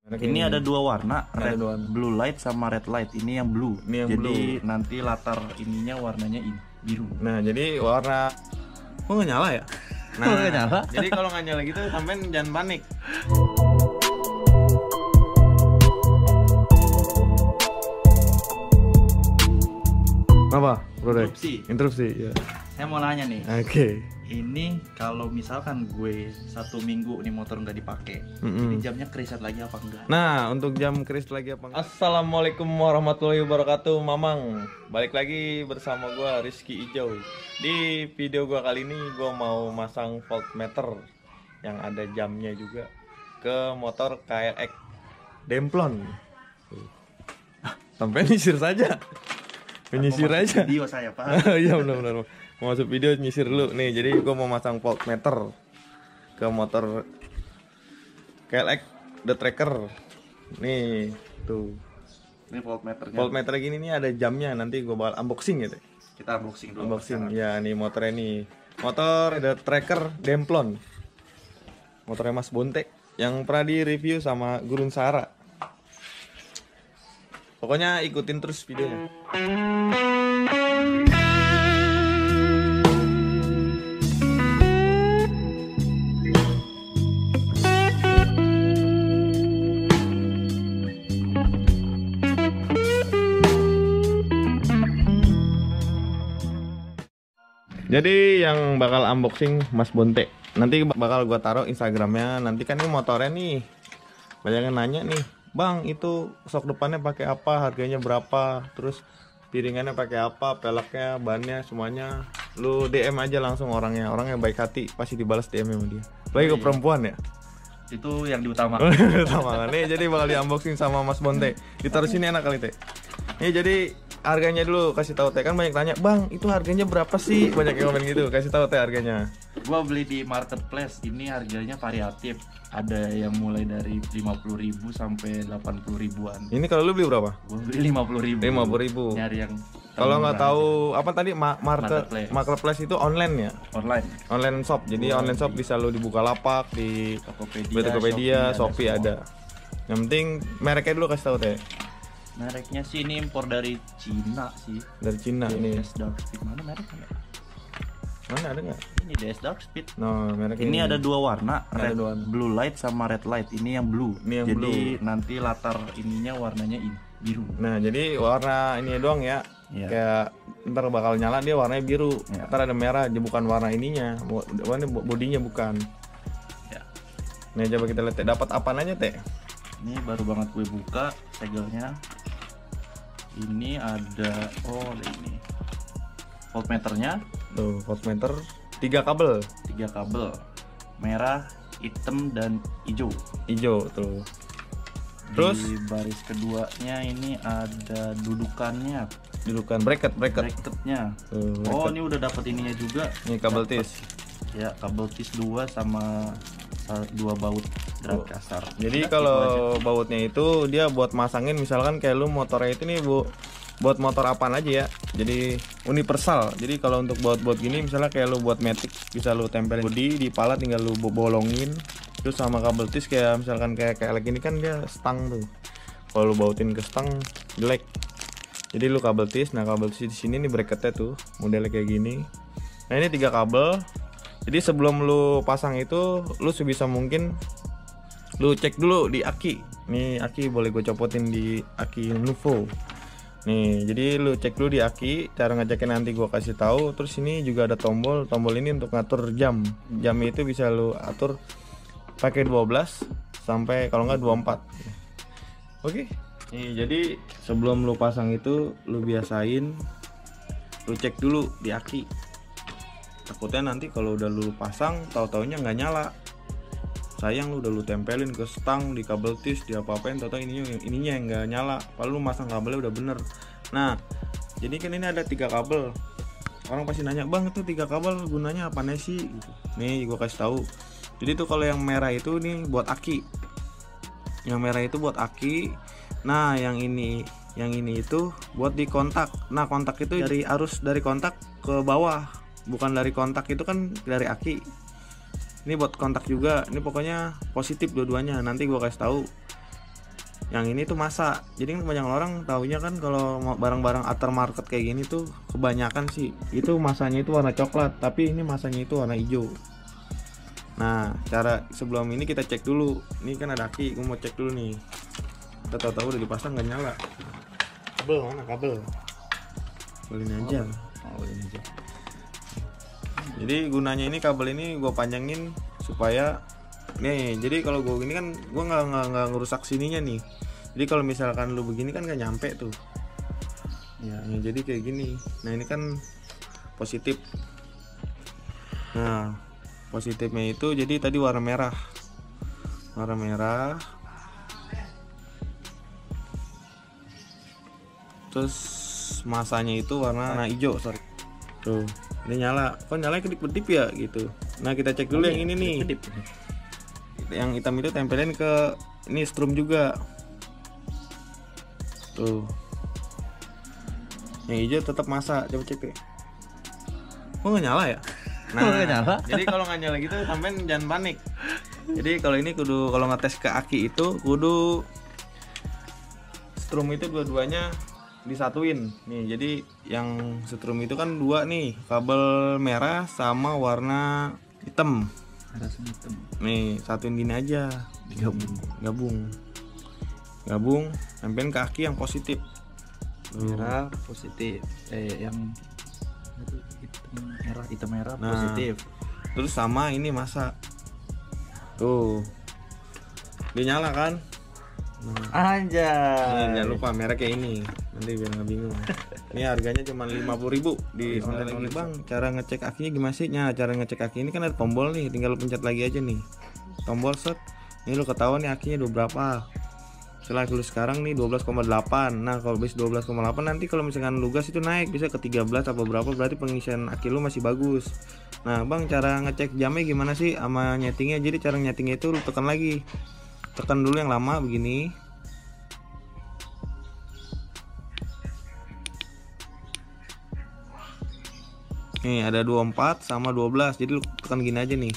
Ini ada dua warna, blue light sama red light. Ini yang blue. Jadi nanti latar ininya warnanya ini biru. Nah, jadi warna nggak nyala ya? Nah, nggak nyala. Jadi kalau nggak nyala gitu, sampean jangan panik. Apa, bro? Interupsi. Ya. Saya mau nanya nih. Oke. Ini kalau misalkan gue 1 minggu nih motor nggak dipakai, ini jamnya kereset lagi apa enggak? Nah, untuk jam kereset lagi apa enggak? Assalamualaikum warahmatullahi wabarakatuh, Mamang. Balik lagi bersama gue Rizky Ijau. Di video gue kali ini gue mau masang voltmeter yang ada jamnya juga ke motor KRX Demplon. Sampai nyisir saja. Menyisir aja. Video saya, Pak. Iya, benar-benar. Mau masuk video nyisir dulu nih. Jadi gue mau masang voltmeter ke motor KRX The Tracker. Nih, tuh. Ini voltmeternya. Voltmeter gini nih ada jamnya. Nanti gue bakal unboxing gitu. Kita unboxing dulu. Unboxing. Ya, nih motornya nih. Motor The Tracker Demplon. Motornya Mas Bonte yang pernah di review sama Gurun Sahara. Pokoknya ikutin terus videonya. Jadi yang bakal unboxing Mas Bonte. Nanti bakal gua taruh Instagramnya. Nanti kan ini motornya nih, banyak yang nanya nih, Bang, itu sok depannya pakai apa, harganya berapa, terus piringannya pakai apa, peleknya, bannya, semuanya. Lu DM aja langsung orangnya baik hati, pasti dibalas DM sama dia. Lagi ke perempuan ya. Itu yang diutamakan. Utamakan nih, jadi bakal di unboxing sama Mas Bonte. Ditaruh sini enak kali teh. Nih jadi harganya dulu kasih tahu teh, kan banyak tanya, Bang, itu harganya berapa sih? Banyak yang komen gitu. Kasih tahu teh harganya. Gua beli di marketplace, ini harganya variatif. Ada yang mulai dari 50.000 sampai 80.000-an. Ini kalau lu beli berapa? Gua beli 50.000. 50.000. Nyari yang kalau nggak tahu apa tadi marketplace itu online ya? Online shop. Jadi online shop bisa lu di Bukalapak, di Tokopedia, Shopee ada. Yang penting mereknya dulu kasih tahu teh. Mereknya sih ini impor dari Cina sih. Dari Cina ini. DS Dark Speed, mana mereknya? Mana ada nggak? Ini DS Dark Speed. No, merek ini ada dua warna, blue light sama red light. Ini yang blue. Ini yang jadi blue. Nanti latar ininya warnanya ini biru. Nah, jadi warna ini doang ya. Kayak ntar bakal nyala dia warnanya biru. Ntar ada merah, bukan warna ininya. Warna bodinya bukan. Ya. Nih coba kita lihat dapat apa aja teh. Ini baru banget gue buka segelnya. Ini ada ini voltmeternya. Tuh, voltmeter 3 kabel. 3 kabel. Merah, hitam dan hijau. Hijau tuh. Terus di baris keduanya ini ada dudukan bracketnya. Oh, ini udah dapat ininya juga. Ini kabel tis. Ya, kabel tis 2 sama 2 baut drat kasar. Jadi kalau bautnya itu dia buat masangin, misalkan kayak lu motornya itu nih buat motor apaan aja ya. Jadi universal. Jadi kalau untuk baut gini misalnya kayak lu buat Matic bisa lu tempelin bodi di pala, tinggal lu bolongin. Terus sama kabel tis kayak misalkan kayak ini kan dia stang tuh. Kalau lu bautin ke stang jelek. Jadi lu kabel tis, nah kabel tis di sini nih bracketnya tuh modelnya kayak gini. Nah ini 3 kabel. Jadi sebelum lu pasang itu lu sebisa mungkin lu cek dulu di aki. Nih aki boleh gue copotin di aki Nuvo. Nih jadi lu cek dulu di aki. Cara ngecekin nanti gue kasih tahu. Terus ini juga ada tombol ini untuk ngatur jam. Jam itu bisa lu atur pakai 12 sampai kalau nggak 24. Oke. Nih jadi sebelum lu pasang itu lu biasain lu cek dulu di aki. Takutnya nanti kalau udah lu pasang tahu-taunya nggak nyala. Sayang lu udah lu tempelin ke stang, di kabel tis, di apa-apain, tahu-tahu ininya yang nggak nyala. Padahal lu masang kabelnya udah bener. Nah, jadi kan ini ada 3 kabel. Orang pasti nanya, Bang, itu 3 kabel gunanya apa sih? Gitu. Nih gua kasih tahu. Jadi tuh kalau yang merah itu nih buat aki. Yang merah itu buat aki. Nah, yang ini itu buat di kontak. Nah, kontak itu dari arus dari kontak ke bawah. Bukan dari kontak, itu kan dari aki. Ini buat kontak juga. Ini pokoknya positif dua-duanya. Nanti gua kasih tahu. Yang ini tuh masa. Jadi kan banyak orang taunya kan kalau barang-barang aftermarket kayak gini tuh kebanyakan sih itu masanya itu warna coklat, tapi ini masanya itu warna hijau. Nah, cara sebelum ini kita cek dulu. Ini kan ada aki, gue mau cek dulu nih. Kita tahu-tahu udah dipasang nggak nyala. Kabel mana kabel? Kabel ini aja. Oh, ini aja. Jadi gunanya ini kabel ini gue panjangin supaya nih. Jadi kalau gue gini kan gue nggak ngerusak sininya nih. Jadi kalau misalkan lu begini kan nggak nyampe tuh. Ya, jadi kayak gini. Nah ini kan positif. Nah positifnya itu jadi tadi warna merah. Warna merah. Terus masanya itu warna hijau, sorry. Tuh, ini nyala. Kok nyala kedip-kedip ya gitu. Nah, kita cek dulu yang ini nih. Yang hitam itu tempelin ke ini strum juga. Tuh. Yang hijau tetap masa. Coba cek deh. Kok nggak nyala ya? Nah, nggak nyala. Jadi kalau nggak nyala gitu sampean jangan panik. Jadi kalau ini kudu kalau ngetes ke aki itu kudu strum itu dua-duanya disatuin nih. Jadi yang strum itu kan dua nih, kabel merah sama warna hitam. Merah sama hitam. Nih satuin gini aja, gabung tempelin ke aki yang positif. Merah positif, yang hitam merah positif. Terus sama ini masa tuh dia nyala kan. Anjay. Jangan lupa mereknya ini, nanti biar nggak bingung. Ini harganya cuma 50.000 di online lagi bang. Cara ngecek akinya gimana sih? Nah, cara ngecek aki ini kan ada tombol nih, tinggal lu pencet lagi aja nih tombol set. Ini lu ketahuan nih akinya udah berapa. Setelah lu sekarang nih 12,8. Nah kalau bis 12,8 nanti kalau misalkan lu gas itu naik bisa ke 13 apa berapa, berarti pengisian aki lu masih bagus. Nah bang, cara ngecek jamnya gimana sih sama nyetingnya? Jadi cara nyetingnya itu lu tekan lagi, tekan dulu yang lama begini. Nih ada 24 sama 12. Jadi lu tekan gini aja nih.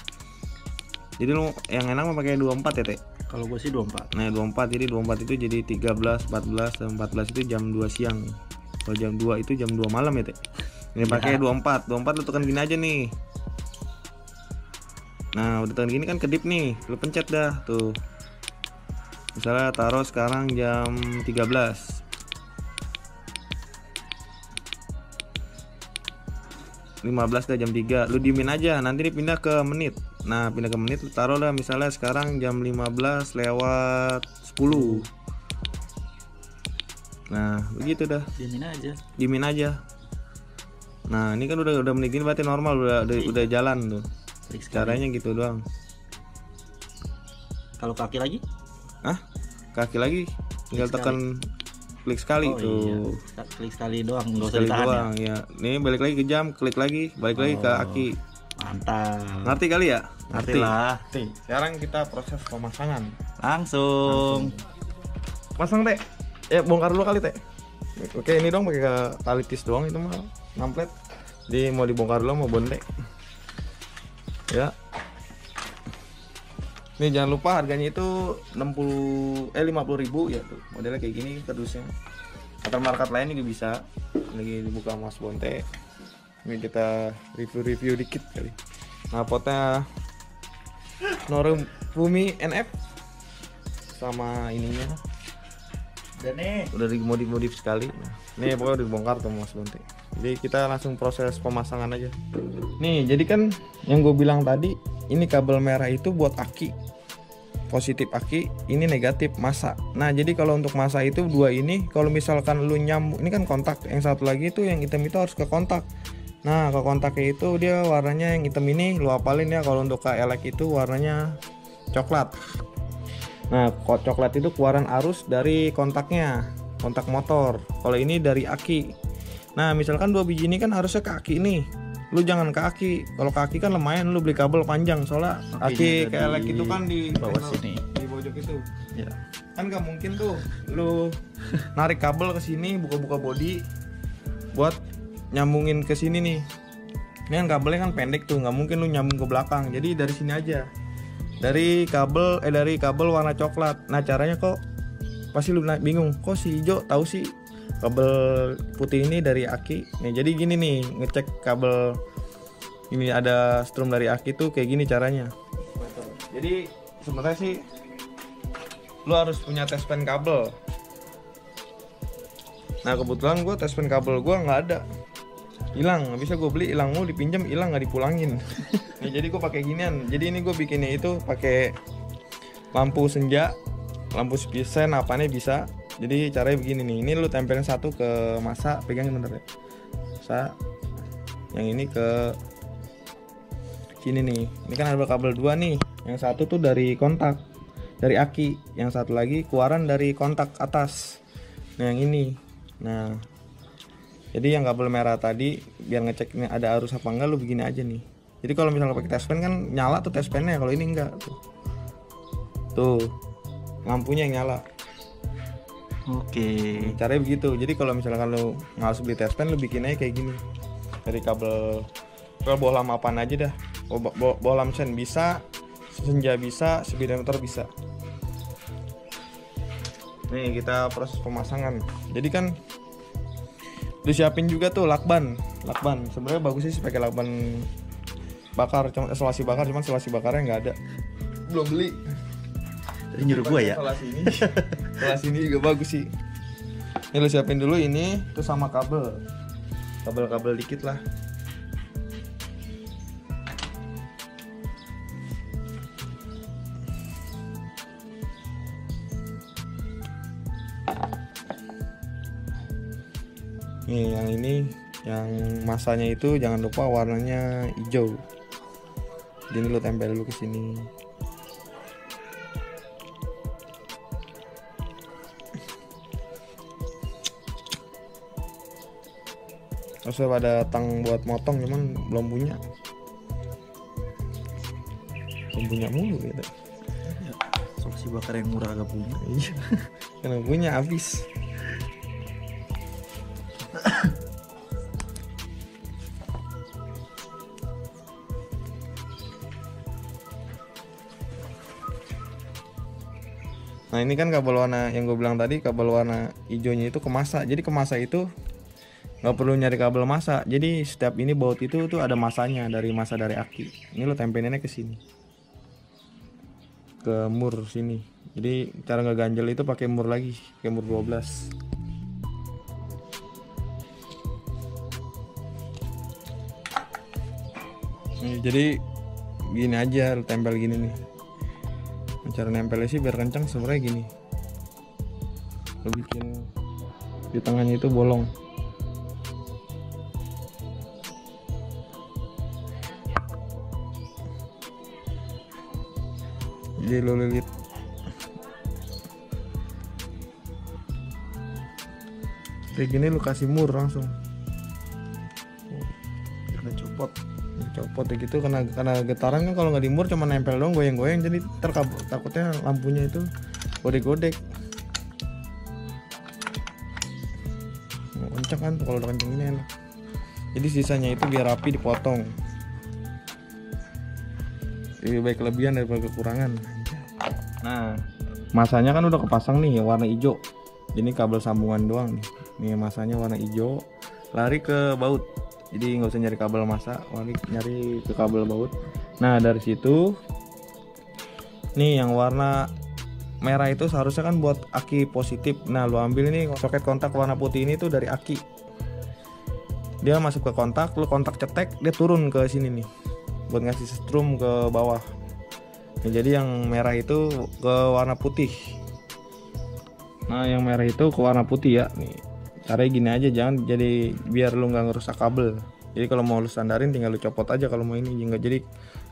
Jadi lu yang enak mau pakai 24 ya teh. Kalau gue sih 24. Nah 24, jadi 24 itu jadi 13, 14, dan 14 itu jam 2 siang. Kalau jam 2 itu jam 2 malam ya teh. Ini pakai 24 lu tekan gini aja nih. Nah udah tekan gini kan kedip nih, lu pencet dah tuh. Misalnya taruh sekarang jam 13. 15 dah jam 3, lu diemin aja, nanti dia pindah ke menit. Nah pindah ke menit, lu taruh lah misalnya sekarang jam 15 lewat 10. Nah begitu dah, diemin aja. Nah ini kan udah menit gini berarti normal, udah jalan tuh. Caranya gitu doang. Kalau kaki lagi? Kaki lagi tinggal tekan klik sekali tuh. Iya. Klik sekali doang, nggak usah Sekali ditahan doang ya. Nih balik lagi ke jam, klik lagi, balik lagi ke aki. Mantap. Ngerti kali ya? Ngerti lah. Nih, sekarang kita proses pemasangan. Langsung. Pasang teh. Bongkar dulu kali teh. Oke, ini dong pakai tali tis doang itu mah, namplet. Jadi mau dibongkar dulu mau bontek. Ya. Nih jangan lupa harganya itu 50.000 ya tuh. Modelnya kayak gini kardusnya. Aftermarket lain juga bisa. Lagi dibuka Mas Bonte. Ini kita review dikit kali. Nah, potnya Norifumi NF sama ininya. Dan nih Udah dimodif sekali. Nah, nih pokoknya udah dibongkar tuh Mas Bonte. Jadi kita langsung proses pemasangan aja. Nih, jadi kan yang gue bilang tadi, ini kabel merah itu buat aki. Positif aki, ini negatif masa. Nah, jadi kalau untuk masa itu dua ini, kalau misalkan lu nyambung, ini kan kontak, yang satu lagi itu yang hitam itu harus ke kontak. Nah, ke kontaknya itu dia warnanya yang hitam ini lu hafalin ya, kalau untuk KLX itu warnanya coklat. Nah, coklat itu keluaran arus dari kontaknya, kontak motor. Kalau ini dari aki. Nah, misalkan dua biji ini kan harusnya ke aki nih. Lu jangan ke aki. Kalau ke aki kan lumayan lu beli kabel panjang, soalnya aki KLX itu kan di bawah sini, di pojok itu. Ya. Kan gak mungkin tuh lu narik kabel ke sini, buka-buka bodi buat nyambungin ke sini nih. Ini kan kabelnya kan pendek tuh, nggak mungkin lu nyambung ke belakang. Jadi dari sini aja. Dari kabel warna coklat. Nah, caranya kok pasti lu bingung, kok si hijau tahu sih kabel putih ini dari aki. Nih jadi gini nih, ngecek kabel ini ada strum dari aki tuh kayak gini caranya. Jadi sebenarnya sih lu harus punya test pen kabel. Nah kebetulan gue test pen kabel gue nggak ada, hilang. Nggak bisa gue beli, hilang mulu, dipinjam hilang nggak dipulangin. Nih, jadi gue pakai ginian. Jadi ini gue bikinnya itu pakai lampu senja, lampu spisen, apanya bisa. Jadi caranya begini nih, ini lu tempelin satu ke masa, pegangin bener ya, masa yang ini ke sini nih. Ini kan ada kabel dua nih, yang satu tuh dari kontak dari aki, yang satu lagi keluaran dari kontak atas. Nah yang ini, nah jadi yang kabel merah tadi biar ngecek ini ada arus apa enggak, lu begini aja nih. Jadi kalau misalnya pakai test pen kan nyala tuh test pennya, kalau ini enggak tuh lampunya yang nyala. Oke. Caranya begitu. Jadi kalau misalkan lu nggak beli test pen, lu bikin aja kayak gini dari kabel. Kalau bohlam apaan aja dah, bohlam sen bisa, senja bisa, speedometer bisa. Nih kita proses pemasangan. Jadi kan disiapin juga tuh lakban. Sebenarnya bagus sih pakai lakban bakar, cuma selasi bakar, cuman selasi bakarnya nggak ada, belum beli. Tadi nyuruh gue ya. Selasi ini juga bagus sih. Ini lu siapin dulu ini, terus sama kabel dikit lah. Nih yang ini, yang masanya itu jangan lupa warnanya hijau. Jadi lu tempel dulu ke sini. Terus ada tang buat motong, cuman belum punya mulu gitu. Solusi bakar yang murah agak punya. Iya, karena punya habis. Nah ini kan kabel warna yang gue bilang tadi, kabel warna hijaunya itu ke masa. Jadi ke masa itu nggak perlu nyari kabel masa. Jadi setiap ini baut itu tuh ada masanya, dari masa dari aki. Ini lo tempelinnya ke sini, ke mur sini. Jadi cara ngeganjel itu pakai mur lagi, pakai mur 12. Nih, jadi gini aja, lo tempel gini nih. Cara nempelnya sih biar kencang sebenarnya gini. Lo bikin di tengahnya itu bolong. Jadi lo lilit. Kayak gini lo kasih mur langsung. Udah copot ya gitu, karena getaran kan kalau nggak dimur cuma nempel dong, goyang-goyang, jadi takutnya lampunya itu godek-godek. Kencang kan, kalau udah kencang ini enak. Jadi sisanya itu biar rapi dipotong. Lebih baik kelebihan daripada kekurangan. Nah, masanya kan udah kepasang nih yang warna hijau. Ini kabel sambungan doang nih. Nih masanya warna hijau, lari ke baut. Jadi nggak usah nyari kabel masa, nyari ke kabel baut. Nah dari situ, nih yang warna merah itu seharusnya kan buat aki positif. Nah lu ambil ini soket kontak warna putih ini tuh dari aki. Dia masuk ke kontak, lu kontak cetek, dia turun ke sini nih, buat ngasih strum ke bawah. Nah, jadi yang merah itu ke warna putih. Nah yang merah itu ke warna putih ya. Nih caranya gini aja, jangan jadi biar lu nggak ngerusak kabel. Jadi kalau mau lu standarin tinggal lu copot aja kalau mau ini, nggak jadi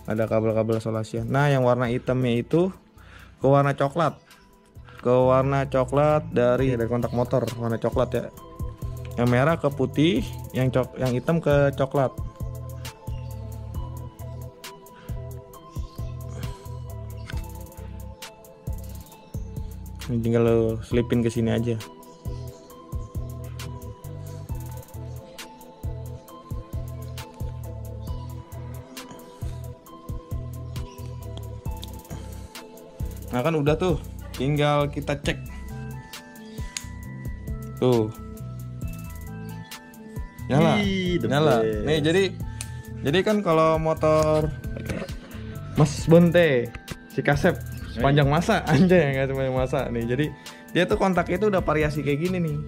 ada kabel-kabel isolasi. Nah yang warna hitamnya itu ke warna coklat, dari kontak motor warna coklat ya. Yang merah ke putih, yang hitam ke coklat. Ini tinggal lu selipin ke sini aja. Nah kan udah tuh, tinggal kita cek Tuh. Nyala. Ih, the Nyala. best. Nih jadi kan kalau motor Mas Bonte si Kasep sepanjang masa anjay nggak sepanjang masa nih. Jadi dia tuh kontaknya itu udah variasi kayak gini nih.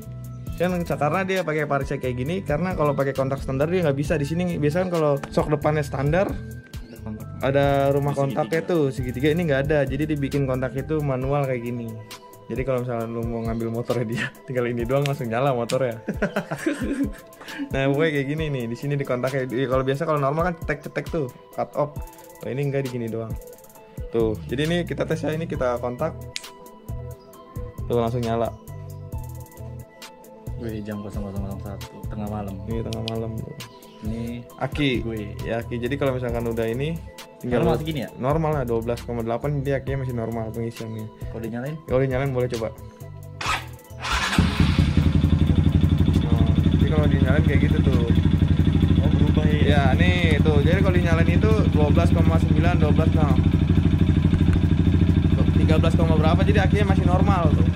Kan karena dia pakai variasi kayak gini karena kalau pakai kontak standar dia nggak bisa di sini. Biasanya kan kalau sok depannya standar ada rumah kontaknya tuh segitiga, ini nggak ada. Jadi dibikin kontak itu manual kayak gini. Jadi kalau misalnya lu mau ngambil motornya dia, tinggal ini doang langsung nyala motornya. Nah, pokoknya kayak gini nih. Di sini di kontaknya. Kalau biasa kalau normal kan cetek-cetek tuh, cut off. Oh, ini enggak di gini doang. Tuh. Jadi ini kita tes ya, ini kita kontak. Tuh langsung nyala. Wih, jam 00.01 tengah malam. Ini tengah malam tuh. Ini Aki. gue. Ya, Aki. Jadi kalau misalkan udah ini tinggal Normal segini ya? Normal lah 12,8 dia akinya masih normal pengisiannya. Kalau dinyalain? Kalau dinyalain boleh coba. Nah, jadi kalau dinyalain kayak gitu tuh. Oh, berubah ya? Ya nih tuh. Jadi kalau dinyalain itu 12,9, 12 nah. 13, berapa jadi akinya masih normal tuh.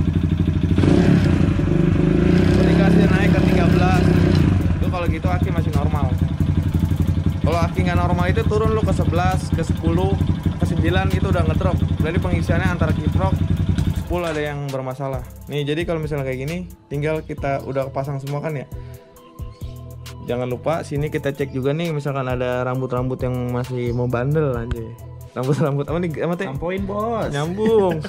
Ketika dia naik ke 13 itu kalau gitu aki masih normal. Kalau aki nggak normal itu turun lu ke 11, ke 10, ke 9 itu udah ngedrop. Berarti pengisiannya antara kiprok 10 ada yang bermasalah. Nih jadi kalau misalnya kayak gini, tinggal kita udah pasang semua kan ya. Jangan lupa sini kita cek juga nih misalkan ada rambut-rambut yang masih mau bandel anjay. Rambut-rambut apa nih? Apa teh? Sampoin, Bos. Nyambung.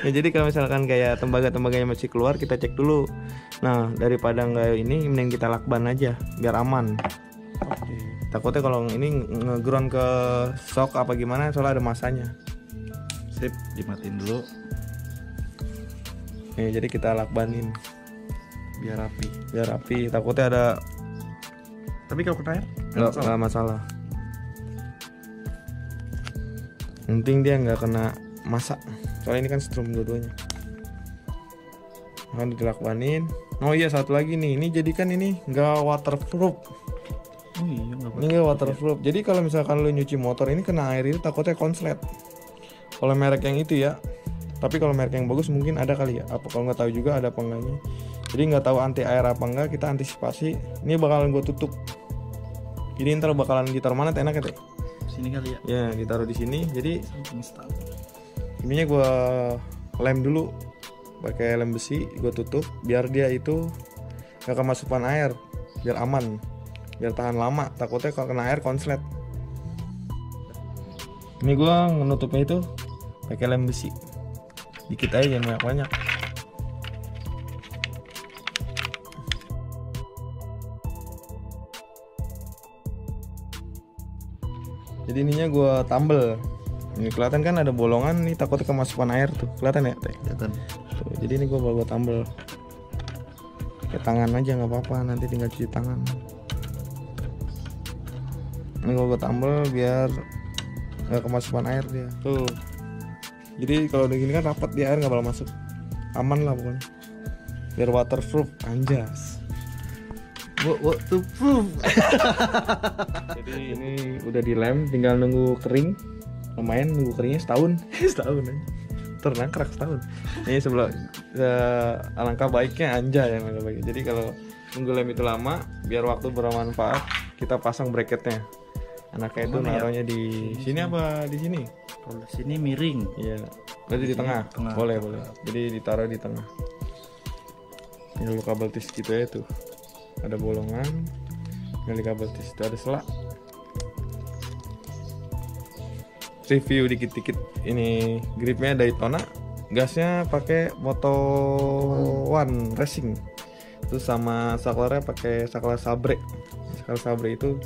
Ya, jadi kalau misalkan kayak tembaga-tembaganya masih keluar kita cek dulu. Nah, daripada nggak ini mending kita lakban aja biar aman. Oke. Takutnya kalau ini ngeground ke shock apa gimana soalnya ada masanya. Sip, dimatiin dulu Nih, jadi kita lakbanin biar rapi. biar rapi. Takutnya ada Tapi kalau kena air? nggak masalah. Penting dia nggak kena masak. Soalnya ini kan strum dua-duanya. Akan dilakbanin. Oh iya satu lagi nih. Ini jadi kan ini nggak waterproof. Oh iya, nggak Ini nggak waterproof. Jadi kalau misalkan lu nyuci motor ini kena air itu takutnya konslet. Kalau merek yang itu ya. Tapi kalau merek yang bagus mungkin ada kali ya. Apa kalau nggak tahu juga ada apa enggaknya. Jadi nggak tahu anti air apa enggak, kita antisipasi. Ini bakalan gue tutup. Jadi ntar bakalan ditaruh mana enak ya? Sini kali ya. Ya ditaruh di sini. Jadi Install. ininya gue lem dulu pakai lem besi, gue tutup biar dia itu nggak kemasukan air, biar aman, biar tahan lama. Takutnya kalau kena air konslet. Ini gue menutupnya itu pakai lem besi, dikit aja jangan banyak-banyak. Jadi ininya gue tambel. Ini kelihatan kan ada bolongan nih, takutnya kemasukan air tuh. Kelihatan ya, Teh? Kelihatan. Tuh, jadi ini gue tambel. Pakai tangan aja nggak apa-apa, nanti tinggal cuci tangan. Ini gue tambel biar nggak kemasukan air dia. Tuh. Jadi kalau udah gini kan rapat dia, air nggak bakal masuk. Aman lah pokoknya. Biar waterproof, anjas. Waterproof. Jadi ini udah dilem, tinggal nunggu kering. Lumayan nunggu keringnya setahun. Setahun aja. Ternangkrak setahun. Ini sebelah alangkah baiknya anjay, alangkah baiknya. Jadi kalau nunggu lem itu lama, biar waktu bermanfaat, kita pasang bracketnya. Anaknya itu Mana ya? naruhnya di sini apa di sini? Kalau sini miring. Iya. Berarti di tengah. Tengah. Boleh. Jadi ditaruh di tengah. Ini dulu kabel tis gitu ya tuh. Ada bolongan. Ini kabel tis itu ada selak. Review dikit-dikit. Ini gripnya Daytona. Gasnya pakai Moto One Racing. Terus sama saklarnya pakai saklar Sabre. Saklar Sabre itu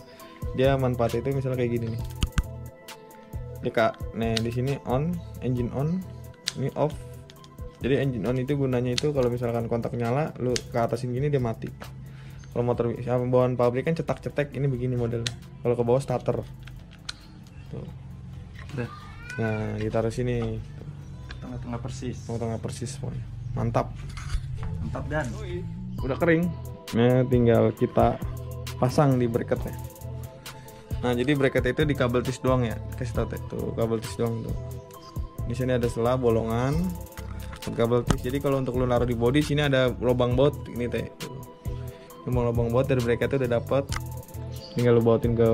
dia manfaatnya itu misalnya kayak gini nih. Ya kak, nah di sini on, engine on, ini off. Jadi engine on itu gunanya itu kalau misalkan kontak nyala, lu ke atasin gini dia mati. Kalau motor bawaan pabrik kan cetak-cetek, ini begini modelnya. Kalau ke bawah starter. Tuh. Udah. Nah, ditaruh sini. Tengah-tengah persis. Tengah persis pokoknya. Mantap. Mantap dan. Udah kering. Nah, tinggal kita pasang di bracketnya. Nah, jadi bracket itu di kabel tis doang ya. Kasih tau tuh kabel tis doang tuh. Di sini ada sela bolongan. buat kabel tis. Jadi kalau untuk lu naruh di body sini ada lubang baut ini teh. Lubang baut dari bracket itu udah dapat. Tinggal lu bautin ke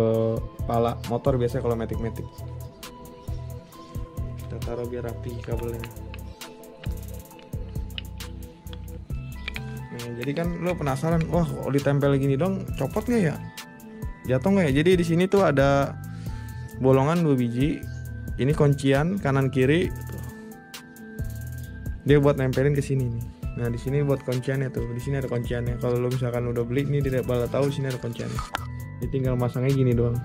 kepala motor biasanya kalau matic. Kita taruh biar rapi kabelnya. Nah, jadi kan lu penasaran, wah kalau ditempel gini dong copot nggak ya? Jatuh nggak ya? Jadi di sini tuh ada bolongan 2 biji. Ini kuncian kanan kiri. Dia buat nempelin ke sini nih. Nah di sini buat kunciannya tuh. Di sini ada kunciannya. Kalau lu misalkan udah beli nih tidak bakal tahu sini ada kunciannya. Jadi tinggal masangnya gini doang.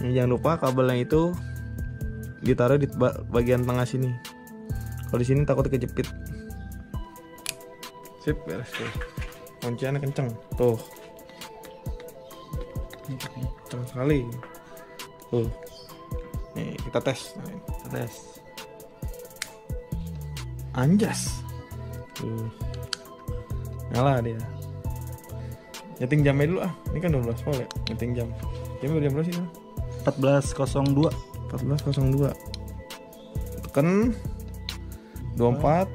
Nah, jangan lupa kabelnya itu ditaruh di bagian tengah sini. Kalau di sini takut kejepit. Sip, beres tuh. Kunciannya kenceng. Tuh. Kenceng sekali. Tuh. Nih, kita tes. Anjas. Nyala dia. Nyeting jamnya dulu ah. Ini kan 12 volt ya. Nyeting jam. Jamnya jam berapa sih? 14.02. 14.02. Tekan 24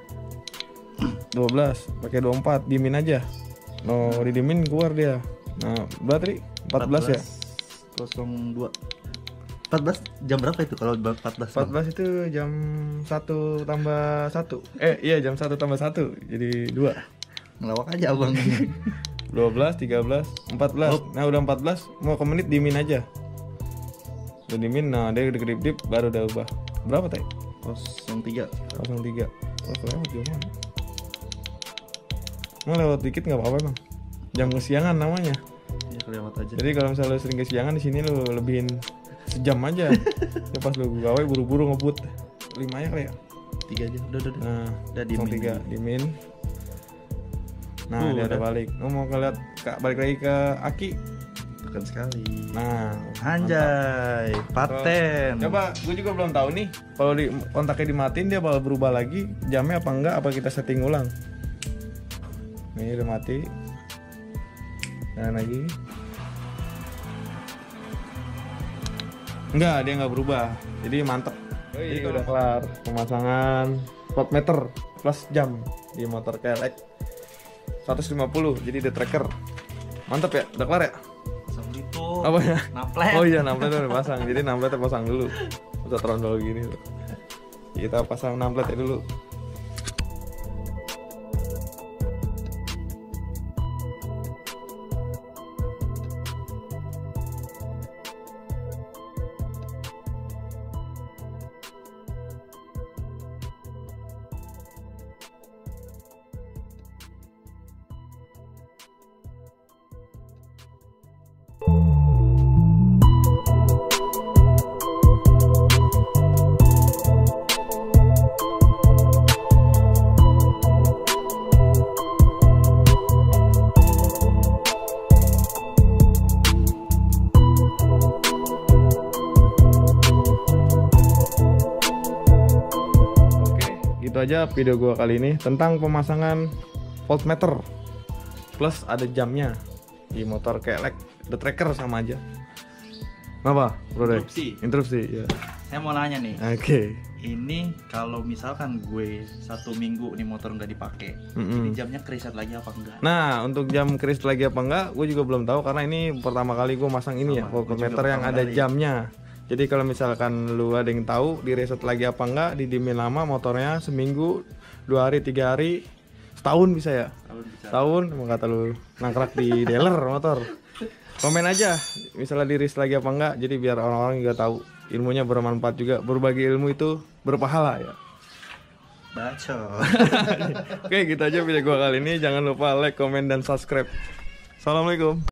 12 pakai 24 dimin aja. No, didimin keluar dia. Nah, baterai 14 ya. 02. 14 jam berapa itu kalau 14? 14 itu jam 1 tambah 1. Iya jam 1 tambah 1 jadi 2. Ngelawak aja abang. 12, 13, 14. Nah, udah 14 mau ke menit dimin aja. Udah dimin, nah dia kedip-kedip baru udah ubah. Berapa tadi? 03. 03. Oh, kelewat juga. Mau lewat dikit nggak apa-apa bang. Jam kesiangan namanya. Ya kelewat aja. Jadi kalau misalnya lu sering kesiangan di sini lu lebihin sejam aja. Ya pas lu gawe buru-buru ngebut. 5 nya kali ya. 3 aja. Udah. Nah, udah dimin. 3 dimin. Nah, dia udah balik. Mau ngeliat balik lagi ke aki. Tekan sekali. Nah, anjay, paten. Coba, gue juga belum tahu nih. Kalau di kontaknya dimatiin dia bakal berubah lagi jamnya apa enggak? Apa kita setting ulang? Nih udah mati. Dan lagi. Enggak, dia nggak berubah. Jadi mantep. Jadi udah kelar pemasangan voltmeter plus jam di motor KLX 150. Jadi ada tracker. Mantep ya, udah kelar ya? Itu apa ya? Namplet. Oh iya, namplet udah pasang. Jadi nampletnya pasang dulu. Udah trondol gini tuh. Kita pasang nampletnya dulu. Itu aja video gua kali ini tentang pemasangan voltmeter plus ada jamnya di motor KLX. The tracker sama aja. Apa, bro? Interupsi ya. Saya mau nanya nih. Oke. Ini kalau misalkan gue 1 minggu nih motor nggak dipakai, ini jamnya kereset lagi apa enggak? Nah, untuk jam kereset lagi apa enggak, gue juga belum tahu karena ini pertama kali gue masang ini ya, voltmeter yang ada jamnya. Jadi kalau misalkan lu ada yang tahu di reset lagi apa enggak, didimin lama motornya seminggu, 2 hari, 3 hari, setahun bisa ya? Setahun, emang kata lu nangkrak di dealer motor. Komen aja, misalnya di reset lagi apa enggak, jadi biar orang-orang juga tahu. Ilmunya bermanfaat juga, berbagi ilmu itu berpahala ya. Baca. Oke, gitu aja video gua kali ini. Jangan lupa like, komen, dan subscribe. Assalamualaikum.